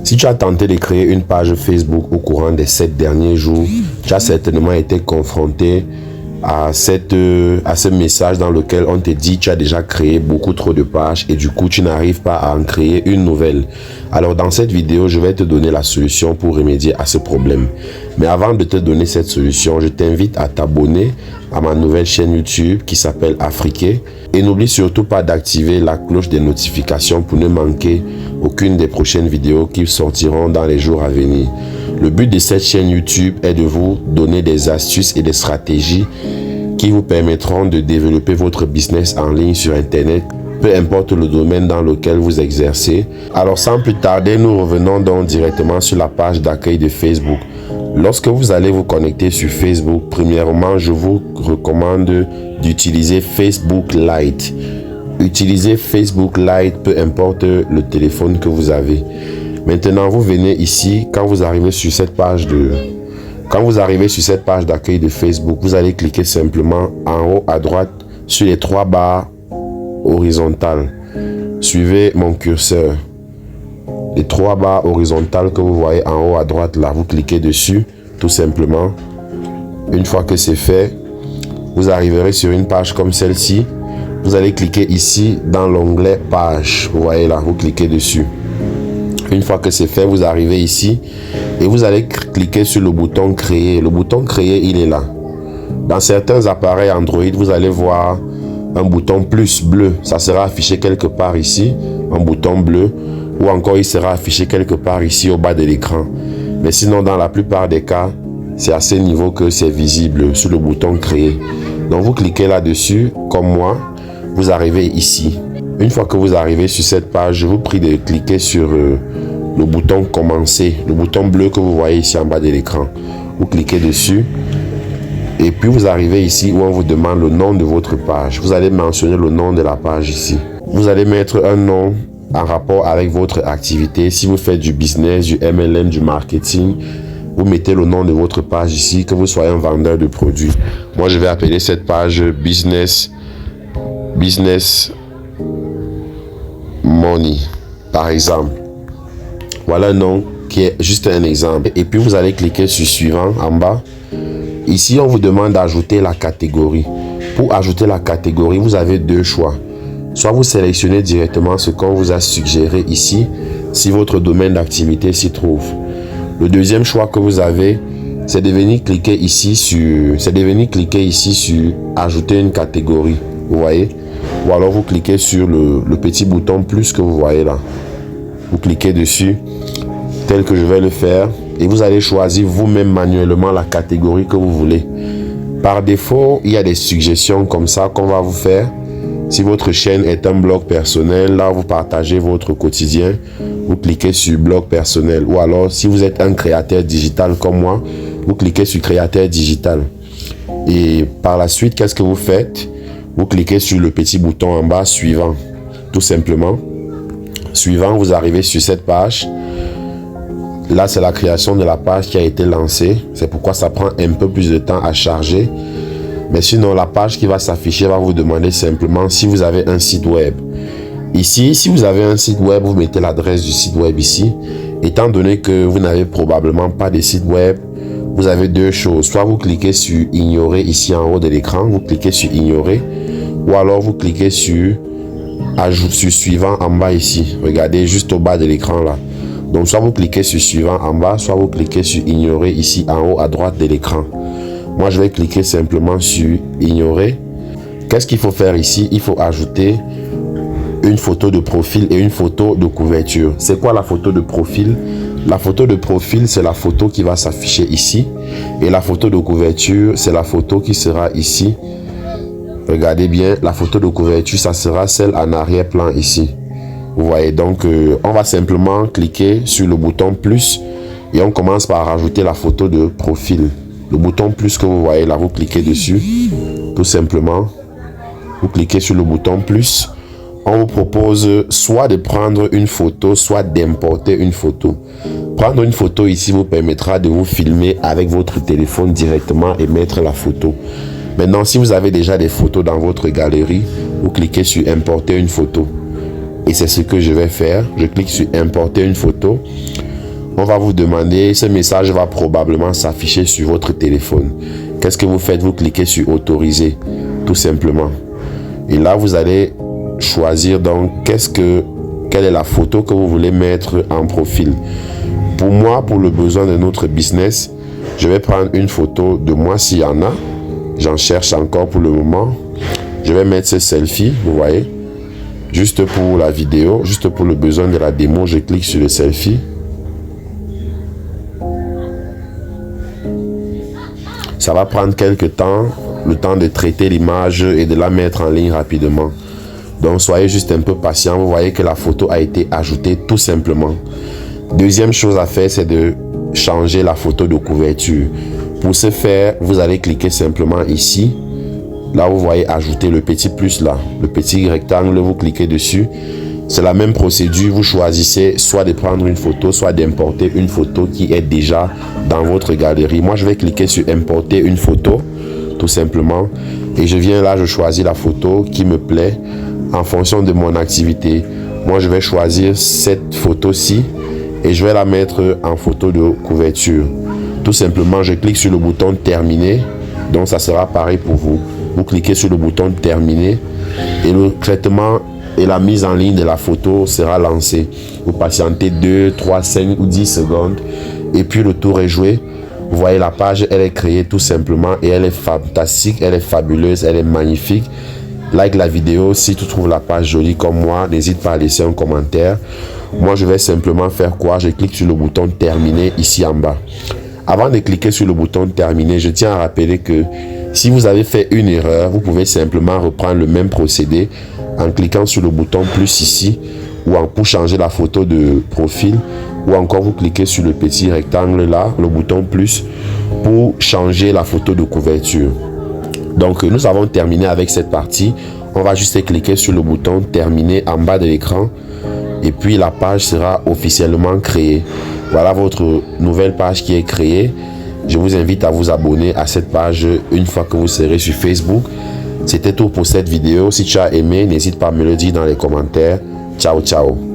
Si tu as tenté de créer une page Facebook au courant des 7 derniers jours, tu as certainement été confronté à ce message dans lequel on te dit tu as déjà créé beaucoup trop de pages et du coup tu n'arrives pas à en créer une nouvelle. Alors dans cette vidéo, je vais te donner la solution pour remédier à ce problème. Mais avant de te donner cette solution, je t'invite à t'abonner à ma nouvelle chaîne YouTube qui s'appelle Afriqué. Et n'oublie surtout pas d'activer la cloche des notifications pour ne manquer aucune des prochaines vidéos qui sortiront dans les jours à venir. Le but de cette chaîne YouTube est de vous donner des astuces et des stratégies qui vous permettront de développer votre business en ligne sur Internet, peu importe le domaine dans lequel vous exercez. Alors sans plus tarder, nous revenons donc directement sur la page d'accueil de Facebook. Lorsque vous allez vous connecter sur Facebook, premièrement, je vous recommande d'utiliser Facebook Lite. Utilisez Facebook Lite, peu importe le téléphone que vous avez. Maintenant, vous venez ici, quand vous arrivez sur cette page d'accueil de Facebook, vous allez cliquer simplement en haut à droite sur les 3 barres horizontales. Suivez mon curseur. Les 3 barres horizontales que vous voyez en haut à droite là, vous cliquez dessus tout simplement. Une fois que c'est fait, vous arriverez sur une page comme celle-ci. Vous allez cliquer ici dans l'onglet page. Vous voyez là, vous cliquez dessus. Une fois que c'est fait, vous arrivez ici et vous allez cliquer sur le bouton créer. Le bouton créer, il est là. Dans certains appareils Android, vous allez voir un bouton plus bleu. Ça sera affiché quelque part ici, un bouton bleu. Ou encore il sera affiché quelque part ici au bas de l'écran. Mais sinon, dans la plupart des cas, c'est à ce niveau que c'est visible sur le bouton créer. Donc vous cliquez là-dessus, comme moi, vous arrivez ici. Une fois que vous arrivez sur cette page, je vous prie de cliquer sur le bouton commencer, le bouton bleu que vous voyez ici en bas de l'écran. Vous cliquez dessus et puis vous arrivez ici où on vous demande le nom de votre page. Vous allez mentionner le nom de la page ici. Vous allez mettre un nom en rapport avec votre activité. Si vous faites du business, du MLM, du marketing, vous mettez le nom de votre page ici, que vous soyez un vendeur de produits. Moi, je vais appeler cette page Business Money, par exemple. Voilà un nom qui est juste un exemple. Et puis, vous allez cliquer sur suivant en bas. Ici, on vous demande d'ajouter la catégorie. Pour ajouter la catégorie, vous avez 2 choix. Soit vous sélectionnez directement ce qu'on vous a suggéré ici, si votre domaine d'activité s'y trouve. Le deuxième choix que vous avez, c'est de venir cliquer ici sur ajouter une catégorie. Vous voyez? Ou alors vous cliquez sur le petit bouton plus que vous voyez là. Vous cliquez dessus, tel que je vais le faire, et vous allez choisir vous-même manuellement la catégorie que vous voulez. Par défaut, il y a des suggestions comme ça qu'on va vous faire. Si votre chaîne est un blog personnel, là vous partagez votre quotidien, vous cliquez sur blog personnel. Ou alors si vous êtes un créateur digital comme moi, vous cliquez sur créateur digital. Et par la suite, qu'est-ce que vous faites? Vous cliquez sur le petit bouton en bas suivant, tout simplement. Suivant, vous arrivez sur cette page. Là, c'est la création de la page qui a été lancée. C'est pourquoi ça prend un peu plus de temps à charger. Mais sinon, la page qui va s'afficher va vous demander simplement si vous avez un site web. Ici, si vous avez un site web, vous mettez l'adresse du site web ici. Étant donné que vous n'avez probablement pas de site web, vous avez 2 choses. Soit vous cliquez sur ignorer ici en haut de l'écran, vous cliquez sur ignorer. Ou alors vous cliquez sur suivant en bas ici. Regardez juste au bas de l'écran là. Donc soit vous cliquez sur suivant en bas, soit vous cliquez sur ignorer ici en haut à droite de l'écran. Moi, je vais cliquer simplement sur ignorer. Qu'est-ce qu'il faut faire ici? Il faut ajouter une photo de profil et une photo de couverture. C'est quoi la photo de profil? La photo de profil, c'est la photo qui va s'afficher ici. Et la photo de couverture, c'est la photo qui sera ici. Regardez bien, la photo de couverture, ça sera celle en arrière-plan ici. Vous voyez, donc on va simplement cliquer sur le bouton plus et on commence par rajouter la photo de profil. Le bouton plus que vous voyez là, vous cliquez dessus, tout simplement. Vous cliquez sur le bouton plus. On vous propose soit de prendre une photo, soit d'importer une photo. Prendre une photo ici vous permettra de vous filmer avec votre téléphone directement et mettre la photo. Maintenant, si vous avez déjà des photos dans votre galerie, vous cliquez sur importer une photo. Et c'est ce que je vais faire. Je clique sur importer une photo. on va vous demander, ce message va probablement s'afficher sur votre téléphone. Qu'est-ce que vous faites? Vous cliquez sur autoriser, tout simplement. Et là, vous allez choisir donc quelle est la photo que vous voulez mettre en profil. Pour moi, pour le besoin de notre business, je vais prendre une photo de moi s'il y en a. J'en cherche encore pour le moment. Je vais mettre ce selfie, vous voyez. Juste pour la vidéo, juste pour le besoin de la démo, je clique sur le selfie. Ça va prendre quelques temps, le temps de traiter l'image et de la mettre en ligne rapidement. Donc soyez juste un peu patient, vous voyez que la photo a été ajoutée tout simplement. Deuxième chose à faire, c'est de changer la photo de couverture. Pour ce faire, vous allez cliquer simplement ici. Là, vous voyez ajouter le petit plus là, le petit rectangle, vous cliquez dessus. C'est la même procédure, vous choisissez soit de prendre une photo, soit d'importer une photo qui est déjà dans votre galerie. Moi, je vais cliquer sur importer une photo, tout simplement. Et je viens là, je choisis la photo qui me plaît en fonction de mon activité. Moi, je vais choisir cette photo-ci et je vais la mettre en photo de couverture. Tout simplement, je clique sur le bouton terminer. Donc, ça sera pareil pour vous. Vous cliquez sur le bouton terminer et le traitement et la mise en ligne de la photo sera lancée. Vous patientez 2, 3, 5 ou 10 secondes et puis le tour est joué. Vous voyez la page, elle est créée tout simplement et elle est fantastique, elle est fabuleuse, elle est magnifique. Like la vidéo si tu trouves la page jolie comme moi, n'hésite pas à laisser un commentaire. Moi, je vais simplement faire quoi? Je clique sur le bouton terminer ici en bas. Avant de cliquer sur le bouton terminer, je tiens à rappeler que si vous avez fait une erreur, vous pouvez simplement reprendre le même procédé en cliquant sur le bouton plus ici ou pour changer la photo de profil, ou encore vous cliquez sur le petit rectangle là, le bouton plus, pour changer la photo de couverture. Donc nous avons terminé avec cette partie. On va juste cliquer sur le bouton terminer en bas de l'écran et puis la page sera officiellement créée. Voilà votre nouvelle page qui est créée. Je vous invite à vous abonner à cette page une fois que vous serez sur Facebook. C'était tout pour cette vidéo. Si tu as aimé, n'hésite pas à me le dire dans les commentaires. Ciao, ciao.